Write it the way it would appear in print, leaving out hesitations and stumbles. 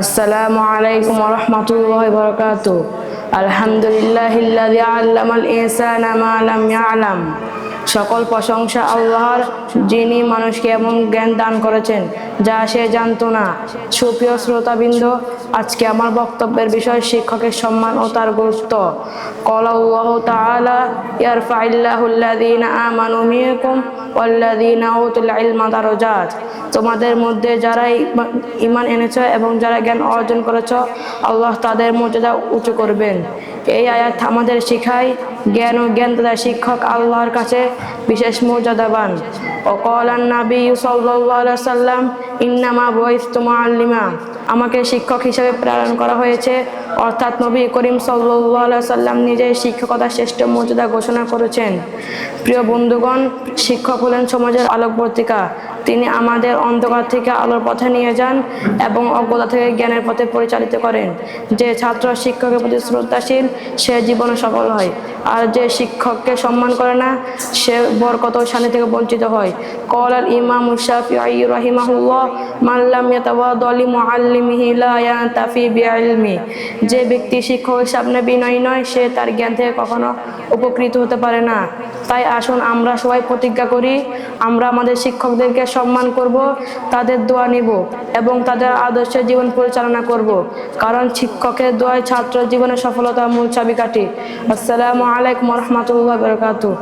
আসসালামু আলাইকুম ওয়া রাহমাতুল্লাহি ওয়া বারাকাতুহু। আলহামদুলিল্লাহিল্লাযী আল্লামাল ইনসানা মা লাম ইয়ালাম। সকল প্রশংসা আল্লাহর, যিনি মানুষকে এমন জ্ঞান দান করেছেন যা সে জানতো না। সুপ্রিয় শ্রোতাবৃন্দ, আজকে আমার বক্তব্যের বিষয় শিক্ষকের সম্মান ও তার গুরুত্ব। ক্বালা আল্লাহু তাআলা ইয়ারফাইল্লাহুল্লাযীনা আমানু মিনকুম ওয়াল্লাযীনা উতুল ইলমা দারাজাত। তোমাদের মধ্যে যারা ঈমান এনেছ এবং যারা জ্ঞান অর্জন করেছ, আল্লাহ তাদের মর্যাদা উঁচু করবেন। এই আয়াত আমাদের শিখায় জ্ঞান ও জ্ঞানদাতা শিক্ষক আল্লাহর কাছে বিশেষ মর্যাদাবান। ওয়াকালান নবী সাল্লাল্লাহু আলাইহি ওয়াসাল্লাম ইন্নামা বুইসতু মুআল্লিমা। আমাকে শিক্ষক হিসেবে প্রেরণ করা হয়েছে, অর্থাৎ নবী করিম সাল্লাল্লাহু আলাইহি ওয়াসাল্লাম নিজেই শিক্ষকতার শ্রেষ্ঠ মর্যাদা ঘোষণা করেছেন। প্রিয় বন্ধুগণ, শিক্ষক হলেন সমাজের আলোকবর্তিকা। তিনি আমাদের অন্ধকার থেকে আলোর পথে নিয়ে যান এবং অজ্ঞতা থেকে জ্ঞানের পথে পরিচালিত করেন। যে ছাত্র শিক্ষকের প্রতি শ্রদ্ধাশীল, সে জীবনে সফল হয়, আর যে শিক্ষককে সম্মান করে না, সে বরকত ও শান্তি থেকে বঞ্চিত হয়। ক্বালাল ইমামু শাফিঈ রাহিমাহুল্লাহ, মান লাম ইয়াতাওয়াদা লি মুআল্লিমিহি লা ইয়ানতাফি বিইলমি। যে ব্যক্তি শিক্ষকের সামনে বিনয়ী নয়, সে তার জ্ঞান থেকে কখনো উপকৃত হতে পারে না। তাই আসুন আমরা সবাই প্রতিজ্ঞা করি, আমরা আমাদের শিক্ষকদেরকে সম্মান করব, তাদের দোয়া নিব এবং তাদের আদর্শে জীবন পরিচালনা করব, কারণ শিক্ষকের দোয়ায় ছাত্র জীবনের সফলতার মূল চাবিকাঠি। আসসালামু আলাইকুম ওয়া রাহমাতুল্লাহি ওয়া বারাকাতুহু।